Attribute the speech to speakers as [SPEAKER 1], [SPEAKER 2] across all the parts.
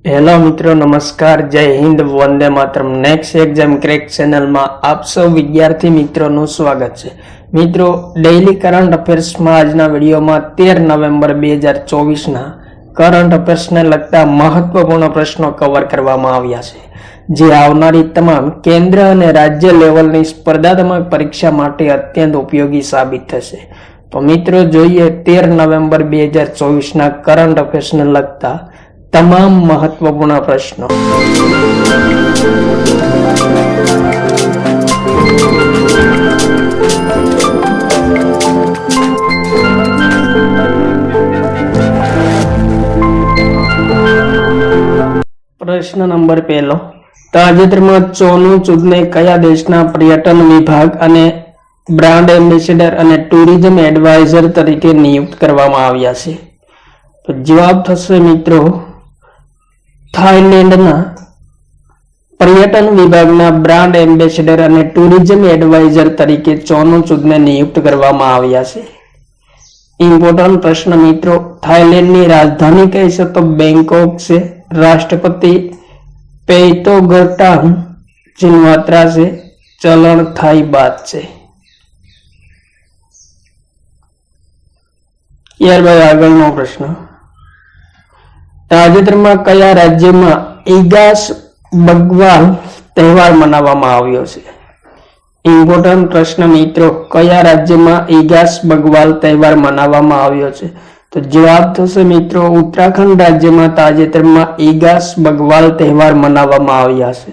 [SPEAKER 1] Hello मित्रों, नमस्कार, जय Hind, Vande Mataram. Next exam crack channel में आप सब विद्यार्थी मित्रों स्वागत है। मित्रों, डेली करंट अफेर्स में आजना वीडियो में 13 नवेम्बर 2024 ना करंट अफेर्स ने लगता महत्वपूर्ण प्रश्नों कवर करवामां आव्या छे, जे आवनारी तमाम केंद्र अने राज्य लेवलनी स्पर्धात्मक परीक्षा माटे अत्यंत उपयोगी साबित थशे। तो मित्रों, जोईए 13 नवेम्बर 2024 ना करंट अफेर्स ने लगता तमाम महत्वपूर्ण प्रश्नों। प्रश्न नंबर 1, ताजेतरमां चोनु चूडने कया देशना पर्यटन विभाग अने ब्रांड एम्बेसेडर अने टूरिज्म एडवाइजर तरीके नियुक्त करवामां आव्या छे? तो जवाब थशे मित्रों, थाईलैंडना पर्यटन विभागना ब्रांड एम्बेसेडर अने टूरिज्म एडवाइजर तरीके चोनु चूडने नियुक्त करवामां आव्या छे। इम्पोर्टન્ટ प्रश्न मित्रों, थाईलैंडनी राजधानी कई छे? तो बेंकोक छे। राष्ट्रपति पेटोगर्टान चिनवात्रा छे। चलन थाई बात छे। ત્યારબાદ આગળનો પ્રશ્ન, તાજેતરમાં કયા રાજ્યમાં ઈગાસ બગવાલ તહેવાર મનાવવામાં આવ્યો છે? ઇમ્પોર્ટન્ટ પ્રશ્ન મિત્રો, કયા રાજ્યમાં ઈગાસ બગવાલ તહેવાર મનાવવામાં આવ્યો છે? તો જવાબ થશે મિત્રો, ઉત્તરાખંડ રાજ્યમાં તાજેતરમાં ઈગાસ બગવાલ તહેવાર મનાવવામાં આવ્યા છે।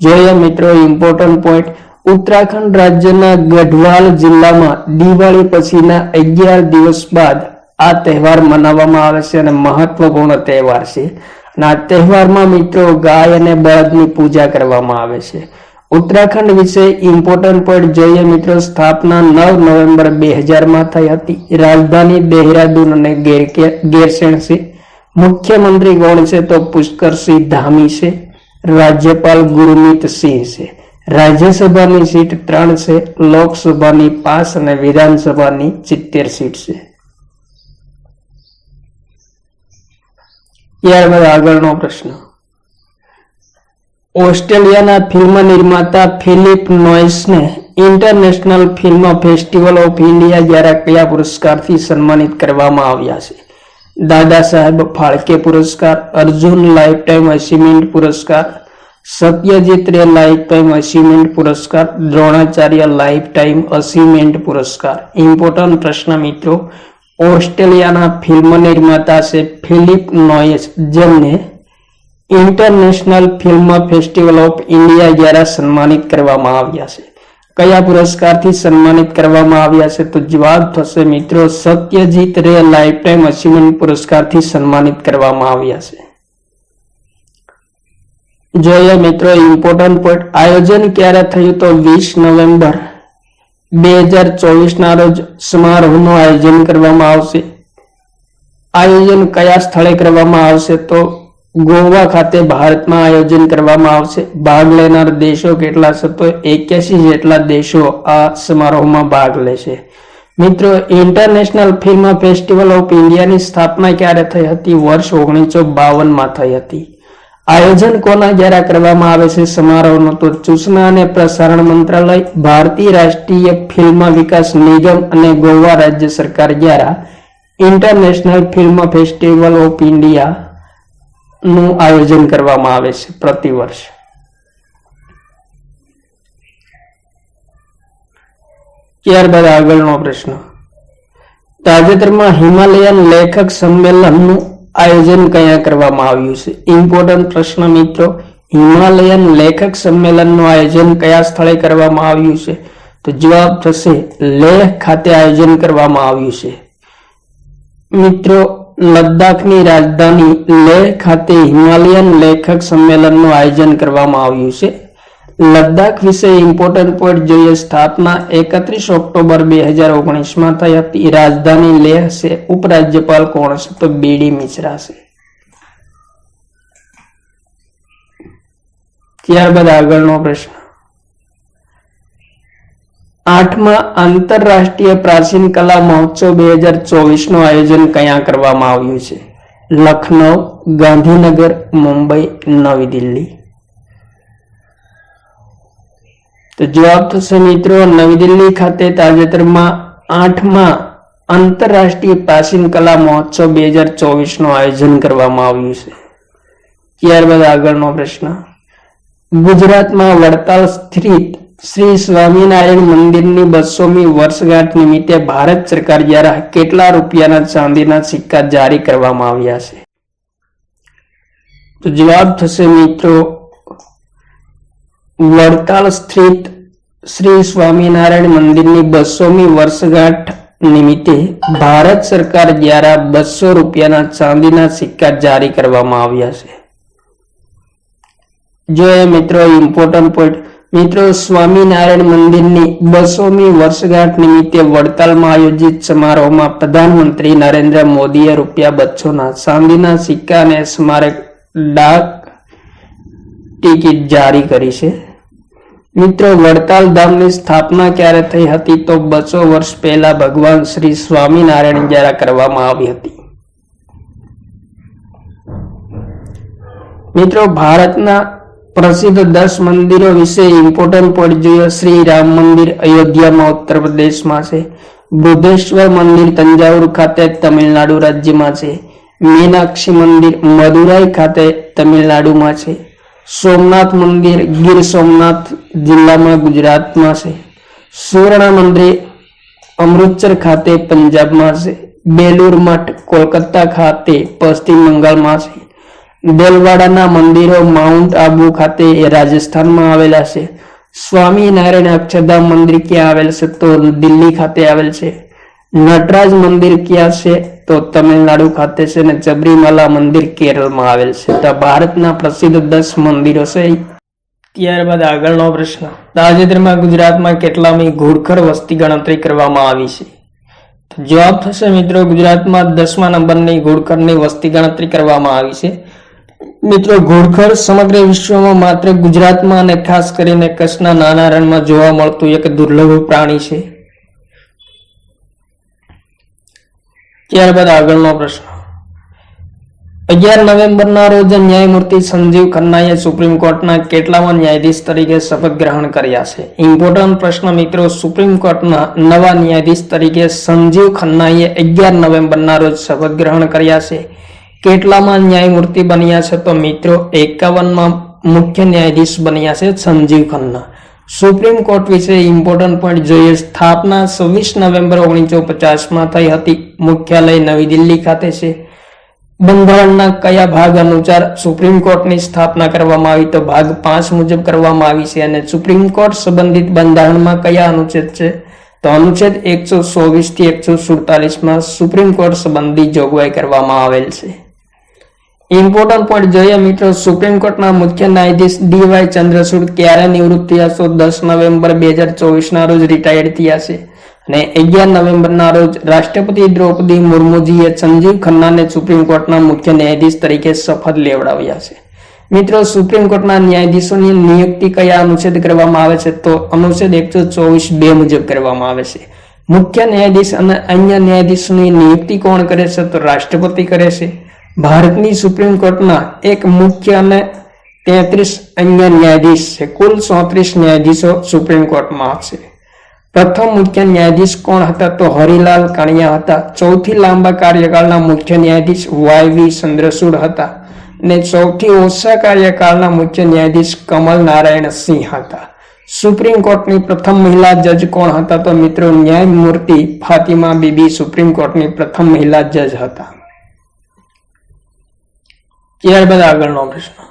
[SPEAKER 1] જોઈએ મિત્રો ઇમ્પોર્ટન્ટ પોઈન્ટ, ઉત્તરાખંડ રાજ્યના ગઢવાલ જિલ્લામાં દિવાળી પછીના 11 દિવસ બાદ આ તહેવાર મનાવવામાં આવે છે અને મહત્વપૂર્ણ તહેવાર છે। અને આ તહેવારમાં મિત્રો ગાય અને બળદની પૂજા કરવામાં આવે છે। उत्तराखंड विषय इम्पोर्टન્ટ पॉइंट જોઈએ મિત્રો, સ્થાપના 9 નવેમ્બર 2000 માં થઈ હતી। राजधानी देहरादून અને ગેરસેણ છે। मुख्यमंत्री કોણ છે? તો પુષ્કર સિંહ ધામી છે। राज्यपाल गुरमीत सिंह છે। राज्यसभाની सीट 3 છે। લોકસભાની 5 અને વિધાનસભાની 70 सीट છે। ત્યારબાદ આગળનો પ્રશ્ન, ઓસ્ટ્રેલિયાના ફિલ્મ નિર્માતા ફિલિપ નોયસને international film festival of India દ્વારા કયા પુરસ્કારથી સન્માનિત કરવામાં આવ્યા છે? દાદા સાહેબ ફાળકે પુરસ્કાર, અર્જુન લાઈફ ટાઈમ અચીવમેન્ટ પુરસ્કાર, સત્યજીત રે લાઈફ ટાઈમ અચીવમેન્ટ પુરસ્કાર, દ્રોણાચાર્ય લાઈફ ટાઈમ અચીવમેન્ટ પુરસ્કાર। ઇમ્પોર્ટન્ટ પ્રશ્ન મિત્રો, ઓસ્ટ્રેલિયાના ફિલ્મ નિર્માતા છે ફિલિપ નોયસ, જેમને international film festival of India द्वारा सन्मानित करवामां आव्या छे। कया पुरस्कारथी सन्मानित करवामां आव्या छे? तो जवाब थशे मित्रों, सत्यजीत रे लाइफ टाइम अचीवमेंट पुरस्कारथी सन्मानित करवामां आव्या छे। जोईए मित्रों इम्पोर्टન્ટ पॉइंट, आयोजन क्यारे थयुं? तो 20 नवेम्बर 2024 ना रोज समारोहनुं आयोजन करवामां आवशे। आयोजन कया स्थळे करवामां आवशे? तो गोवा खाते भारत में आयोजन करवामां आवशे। भाग लेनार देशों केटला छे? तो 81 जेटला देशों आ समारोह में भाग लेशे। मित्रों, international film festival of India की स्थापना क्यारे थई हती? वर्ष 1952 में थई हती। आयोजन कोना द्वारा करवामां आवे छे समारोहनो? तो सूचना अने प्रसारण मंत्रालय, भारतीय राष्ट्रीय फिल्म विकास निगम अने गोवा राज्य सरकार द्वारा international film festival of India નું આયોજન કરવામાં આવે છે પ્રતિ વર્ષ। ત્યારબાદ આગળનો પ્રશ્ન, તાજેતરમાં હિમાલયન લેખક સંમેલનનું આયોજન કયા કરવામાં આવ્યું છે? ઇમ્પોર્ટન્ટ પ્રશ્ન મિત્રો, હિમાલયન લેખક સંમેલનનું આયોજન કયા સ્થળે કરવામાં આવ્યું છે? તો જવાબ થશે લેહ ખાતે આયોજન કરવામાં આવ્યું છે। મિત્રો, લદ્દાખની રાજધાની લેહ ખાતે હિમાલયન લેખક સંમેલનનું આયોજન કરવામાં આવ્યું છે। લદ્દાખ વિશે ઇમ્પોર્ટન્ટ પોઈન્ટ જોઈએ, સ્થાપના 31 ઓક્ટોબર 2019 માં થઈ હતી। રાજધાની લેહ છે। ઉપરાજ્યપાલ કોણ છે? તો બીડી મિશ્રા છે। ત્યારબાદ આગળનો પ્રશ્ન, 8મા આંતરરાષ્ટ્રીય પ્રાચીન કલા મહોત્સવ 2024 નું આયોજન ક્યાં કરવામાં આવ્યું છે? લખનઉ, ગાંધીનગર, મુંબઈ, નવી દિલ્હી? તો જવાબ થશે મિત્રો નવી દિલ્હી ખાતે તાજેતરમાં 8મા આંતરરાષ્ટ્રીય પ્રાચીન કલા મહોત્સવ 2024 નું આયોજન કરવામાં આવ્યું છે. ત્યારબાદ આગળનો પ્રશ્ન, ગુજરાતમાં વડતાલ સ્થિત શ્રી સ્વામિનારાયણ મંદિરની 200મી વર્ષગાંઠ નિમિત્તે ભારત સરકાર દ્વારા કેટલા રૂપિયાના ચાંદીના સિક્કા જારી કરવામાં આવ્યા છે? તો જવાબ થશે મિત્રો વડતાલ સ્થિત શ્રી સ્વામિનારાયણ મંદિરની 200મી વર્ષગાંઠ નિમિત્તે ભારત સરકાર દ્વારા 200 રૂપિયાના ચાંદીના સિક્કા જારી કરવામાં આવ્યા છે. જો એ મિત્રો ઇમ્પોર્ટન્ટ પોઈન્ટ, મિત્રો સ્વામિનારાયણ મંદિરની 200મી વર્ષગાંઠ નિમિત્તે વડતાલમાં આયોજિત સમારોહમાં પ્રધાનમંત્રી નરેન્દ્ર મોદીએ ₹200ના ચાંદીના સિક્કા અને સ્મારક ડાક ટિકિટ જારી કરી છે. મિત્રો વડતાલ ધામની સ્થાપના ક્યારે થઈ હતી? તો 200 વર્ષ પહેલા ભગવાન શ્રી સ્વામિનારાયણ દ્વારા કરવામાં આવી હતી. મિત્રો ભારતના પ્રસિદ્ધ 10 મંદિરો વિશે ઇમ્પોર્ટન્ટ પોઈન્ટ જોઈએ. શ્રી રામ મંદિર અયોધ્યામાં ઉત્તર પ્રદેશમાં છે. બૃહદેશ્વર મંદિર તંજાવુર ખાતે તમિલનાડુ રાજ્યમાં છે. મીનાક્ષી મંદિર મદુરાઈ ખાતે તમિલનાડુમાં છે. સોમનાથ મંદિર ગીર સોમનાથ જિલ્લામાં ગુજરાતમાં છે. સુવર્ણ મંદિર અમૃતસર ખાતે પંજાબમાં છે. બેલુર મઠ કોલકાતા ખાતે પશ્ચિમ બંગાળમાં છે. દેલવાડાના મંદિરો માઉન્ટ આબુ ખાતે રાજસ્થાનમાં આવેલા છે. સ્વામિનારાયણ અક્ષરધામ મંદિર ક્યાં આવેલ છે? તો દિલ્હી ખાતે આવેલ છે. નટરાજ મંદિર ક્યાં છે? તો તમિલનાડુ ખાતે છે. અને સબરીમાલા મંદિર કેરળમાં આવેલ છે. તો ભારતના પ્રસિદ્ધ 10 મંદિરો છે. ત્યારબાદ આગળનો પ્રશ્ન, તાજેતરમાં ગુજરાતમાં કેટલામી ઘુડખર વસ્તી ગણતરી કરવામાં આવી છે? તો જવાબ થશે મિત્રો ગુજરાતમાં 10મા નંબરની ઘુડખરની વસ્તી ગણતરી કરવામાં આવી છે. મિત્રો ઘુડખર સમગ્ર વિશ્વમાં માત્ર ગુજરાતમાં અને ખાસ કરીને કચ્છના નાના રણમાં જોવા મળતું એક દુર્લભ પ્રાણી છે. ત્યારબાદ આગળનો પ્રશ્ન, 11 નવેમ્બરના રોજ ન્યાયમૂર્તિ સંજીવ ખન્નાએ સુપ્રીમ કોર્ટના કેટલામા ન્યાયાધીશ તરીકે શપથ ગ્રહણ કર્યા છે? ઇમ્પોર્ટન્ટ પ્રશ્ન મિત્રો, સુપ્રીમ કોર્ટના નવા ન્યાયાધીશ તરીકે સંજીવ ખન્નાએ 11 નવેમ્બરના રોજ શપથ ગ્રહણ કર્યા છે. કેટલામાં ન્યાયમૂર્તિ બન્યા છે? તો મિત્રો 51માં મુખ્ય ન્યાયાધીશ બન્યા છે સંજીવ ખન્ના. સુપ્રીમ કોર્ટ વિશે ઇમ્પોર્ટન્ટ પોઈન્ટ જોઈએ. સ્થાપના 26 નવેમ્બર 1950માં થઈ હતી. મુખ્યાલય નવી દિલ્હી ખાતે છે. બંધારણના કયા ભાગ અનુસાર સુપ્રીમ કોર્ટની સ્થાપના કરવામાં આવી? તો ભાગ 5 મુજબ કરવામાં આવી છે. અને સુપ્રીમ કોર્ટ સંબંધિત બંધારણમાં કયા અનુચ્છેદ છે? તો અનુચ્છેદ 124 થી 147માં સુપ્રીમ કોર્ટ સંબંધી જોગવાઈ કરવામાં આવેલ છે. ઇમ્પોર્ટન્ટ પોઈન્ટ જોઈએ મિત્રો, સુપ્રીમ કોર્ટના મુખ્ય ન્યાયાધીશ ડીવાય ચંદ્રચૂડ ક્યારે નિવૃત્ત થયા? તો 10 નવેમ્બર 2024ના રોજ રિટાયર્ડ થયા છે. અને 11 નવેમ્બરના રોજ રાષ્ટ્રપતિ દ્રૌપદી મુર્મુજીએ સંજીવ ખન્નાને સુપ્રીમ કોર્ટના મુખ્ય ન્યાયાધીશ તરીકે શપથ લેવડાવ્યા છે. મિત્રો સુપ્રીમ કોર્ટના ન્યાયાધીશોની નિયુક્તિ કયા અનુચ્છેદ કરવામાં આવે છે? તો અનુચ્છેદ 124(2) મુજબ કરવામાં આવે છે. મુખ્ય ન્યાયાધીશ અને અન્ય ન્યાયાધીશોની નિયુક્તિ કોણ કરે છે? તો રાષ્ટ્રપતિ કરે છે. ભારતની સુપ્રીમ કોર્ટના એક મુખ્ય અને 33 અન્ય ન્યાયાધીશ છે. કુલ 34 ન્યાયાધીશો સુપ્રીમ કોર્ટમાં છે. પ્રથમ મુખ્ય ન્યાયાધીશ કોણ હતા? તો હરિલાલ કાણિયા હતા. સૌથી લાંબા કાર્યકાળના મુખ્ય ન્યાયાધીશ વાય.વી. ચંદ્રચૂડ હતા. અને સૌથી ઓછા કાર્યકાળના મુખ્ય ન્યાયાધીશ કમલ નારાયણ સિંહ હતા. સુપ્રીમ કોર્ટની પ્રથમ મહિલા જજ કોણ હતા? તો મિત્રો ન્યાયમૂર્તિ ફાતિમા બીબી સુપ્રીમ કોર્ટની પ્રથમ મહિલા જજ હતા. ત્યારબાદ આગળનો પ્રશ્ન,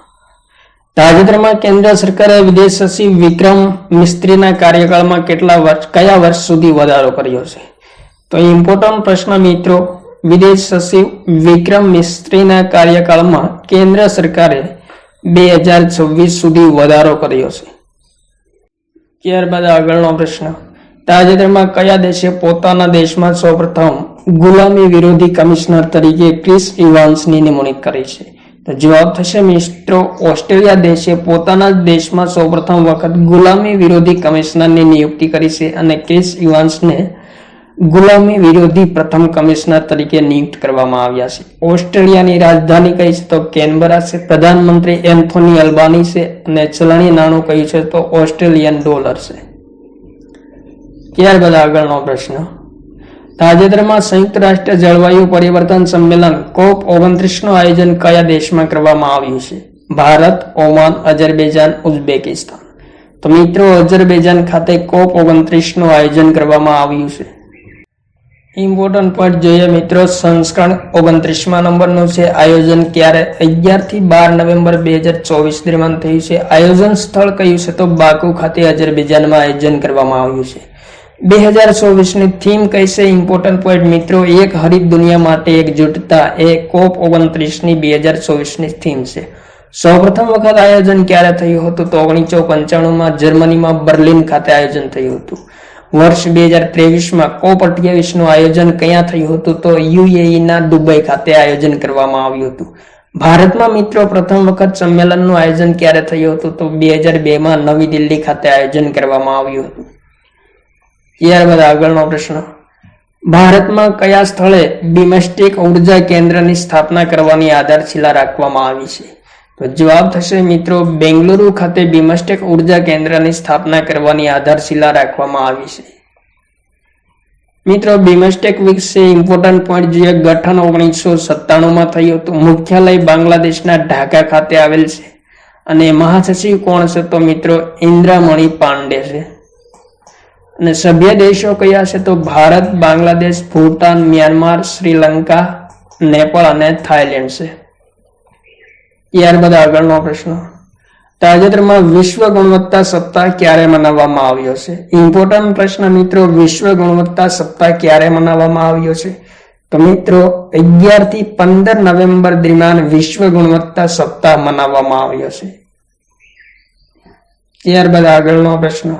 [SPEAKER 1] તાજેતરમાં કેન્દ્ર સરકારે વિદેશ સચિવ વિક્રમ મિસ્ત્રીના કાર્યકાળમાં કયા વર્ષ સુધી વધારો કર્યો છે? તો ઇમ્પોર્ટન્ટ પ્રશ્ન મિત્રો, વિદેશ સચિવ વિક્રમ મિસ્ત્રીના કાર્યકાળમાં કેન્દ્ર સરકારે 2026 સુધી વધારો કર્યો છે. ત્યારબાદ આગળનો પ્રશ્ન, તાજેતરમાં કયા દેશે પોતાના દેશમાં સૌપ્રથમ ગુલામી વિરોધી કમિશનર તરીકે ક્રિસ ઇવાન્સની નિમણૂક કરી છે? તો જવાબ થશે મિત્રો ઓસ્ટ્રેલિયા દેશે પોતાના દેશમાં સૌપ્રથમ વખત ગુલામી વિરોધી કમિશનરની નિયુક્તિ કરી છે. અને ક્રિસ ઇવાન્સને ગુલામી વિરોધી પ્રથમ કમિશનર તરીકે નિયુક્ત કરવામાં આવ્યા છે. ઓસ્ટ્રેલિયાની રાજધાની કઈ છે? તો કેનબરા છે. પ્રધાનમંત્રી એન્થોની અલ્બાની છે અને ચલણી નાણું કયું છે? તો ઓસ્ટ્રેલિયન ડોલર છે. ત્યારબાદ આગળનો પ્રશ્ન, તાજેતરમાં સંયુક્ત રાષ્ટ્ર જળવાયુ પરિવર્તન સંમેલન COP29 નું આયોજન કયા દેશમાં કરવામાં આવ્યું છે? Bharat, Oman, Azerbaijan, Uzbekistan. તો મિત્રો અઝરબૈજાન ખાતે COP29 નું આયોજન કરવામાં આવ્યું છે. ઇમ્પોર્ટન્ટ પોઈન્ટ જોઈએ મિત્રો, સંસ્કરણ 29મા નંબરનું છે. આયોજન ક્યારે? 11 થી 12 નવેમ્બર 2024 દરમિયાન થયું છે. આયોજન સ્થળ કયું છે? તો બાકુ ખાતે અઝરબૈજાનમાં આયોજન કરવામાં આવ્યું છે. 2024 ની થીમ કઈ છે? ઇમ્પોર્ટન્ટ પોઈન્ટ મિત્રો, એક હરિત દુનિયા માટે એકજૂટતા એ COP29 ની 2024 ની થીમ છે. સૌપ્રથમ વખત આયોજન ક્યારે થયું હતું? તો 1995માં જર્મનીમાં બર્લિન ખાતે આયોજન થયું હતું. વર્ષ 2023માં COP28 નું આયોજન ક્યાં થયું હતું? તો UAE ના દુબઈ ખાતે આયોજન કરવામાં આવ્યું હતું. ભારતમાં મિત્રો પ્રથમ વખત સંમેલનનું આયોજન ક્યારે થયું હતું? તો 2002માં નવી દિલ્હી ખાતે આયોજન કરવામાં આવ્યું હતું. ત્યારબાદ આગળનો પ્રશ્ન, ભારતમાં કયા સ્થળે બિમસ્ટેક ઉર્જા કેન્દ્રની સ્થાપના કરવાની આધારશિલા રાખવામાં આવી છે? તો જવાબ થશે મિત્રો, બેંગલુરુ ખાતે બિમસ્ટેક ઉર્જા કેન્દ્રની સ્થાપના કરવાની આધારશિલા રાખવામાં આવી છે. મિત્રો બિમસ્ટેક વિશે ઇમ્પોર્ટન્ટ પોઈન્ટ જોઈએ. ગઠન 1997માં થયું હતું. મુખ્યાલય બાંગ્લાદેશના ઢાકા ખાતે આવેલ છે અને મહાસચિવ કોણ છે? તો મિત્રો ઇન્દ્રામણી પાંડે છે. અને સભ્ય દેશો કયા છે? તો ભારત, બાંગ્લાદેશ, ભૂટાન, મ્યાનમાર, શ્રીલંકા, નેપાળ અને થાઈલેન્ડ છે. ત્યારબાદ આગળનો પ્રશ્ન, તાજેતરમાં વિશ્વ ગુણવત્તા સપ્તાહ ક્યારે મનાવવામાં આવ્યો છે? ઇમ્પોર્ટન્ટ પ્રશ્ન મિત્રો, વિશ્વ ગુણવત્તા સપ્તાહ ક્યારે મનાવવામાં આવ્યો છે? તો મિત્રો 11 થી 15 નવેમ્બર દરમિયાન વિશ્વ ગુણવત્તા સપ્તાહ મનાવવામાં આવ્યો છે. ત્યારબાદ આગળનો પ્રશ્ન,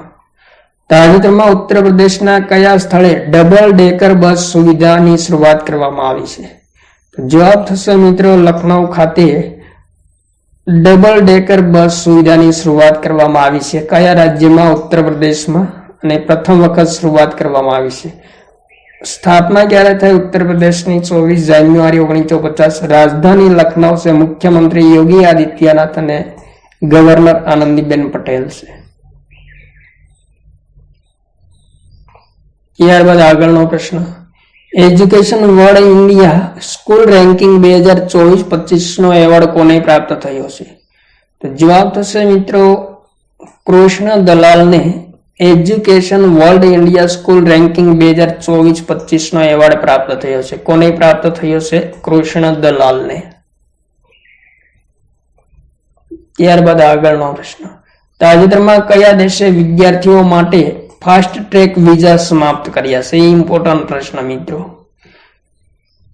[SPEAKER 1] તાજેતરમાં ઉત્તર પ્રદેશના કયા સ્થળે ડબલ ડેકર બસ સુવિધાની શરૂઆત કરવામાં આવી છે? તો જવાબ થશે મિત્રો લખનઉ ખાતે ડબલ ડેકર બસ સુવિધાની શરૂઆત કરવામાં આવી છે. કયા રાજ્યમાં? ઉત્તર પ્રદેશમાં. અને પ્રથમ વખત શરૂઆત કરવામાં આવી છે. સ્થાપના ક્યારે થઈ ઉત્તર પ્રદેશની? 24 જાન્યુઆરી 1950. રાજધાની લખનઉ છે. મુખ્યમંત્રી યોગી આદિત્યનાથ અને ગવર્નર આનંદીબેન પટેલ છે. ત્યારબાદ આગળનો પ્રશ્ન, education world India school ranking 2024-25 નો એવોર્ડ કોને પ્રાપ્ત થયો છે? તો જવાબ થશે મિત્રો કૃષ્ણ દલાલને education world India school ranking 2024-25 નો એવોર્ડ પ્રાપ્ત થયો છે. કોને પ્રાપ્ત થયો છે? કૃષ્ણ દલાલને. ત્યારબાદ આગળનો પ્રશ્ન, તાજેતરમાં કયા દેશે વિદ્યાર્થીઓ માટે ફાસ્ટ ટ્રેક વિઝા સમાપ્ત કર્યા છે? ઇમ્પોર્ટન્ટ પ્રશ્ન મિત્રો.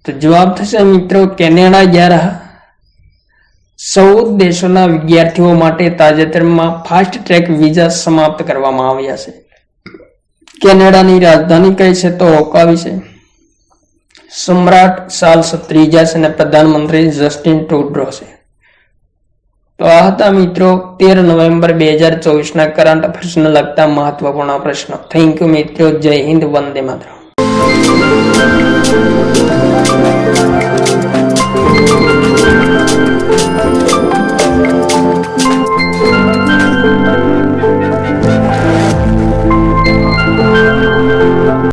[SPEAKER 1] તો જવાબ થશે મિત્રો કેનેડા દ્વારા 14 દેશોના વિદ્યાર્થીઓ માટે તાજેતરમાં ફાસ્ટ ટ્રેક વિઝા સમાપ્ત કરવામાં આવ્યા છે. કેનેડાની રાજધાની કઈ છે? તો ઓકાવી છે. સમ્રાટ ચાર્લ્સ ત્રીજા છે અને પ્રધાનમંત્રી જસ્ટિન ટ્રુડો છે. તો આ હતા મિત્રો 13 નવેમ્બર 2024 ના કરંટ અફેર્સને લગતા મહત્વપૂર્ણ પ્રશ્નો. થેન્ક યુ મિત્રો. જય હિન્દ, વંદે માતરમ.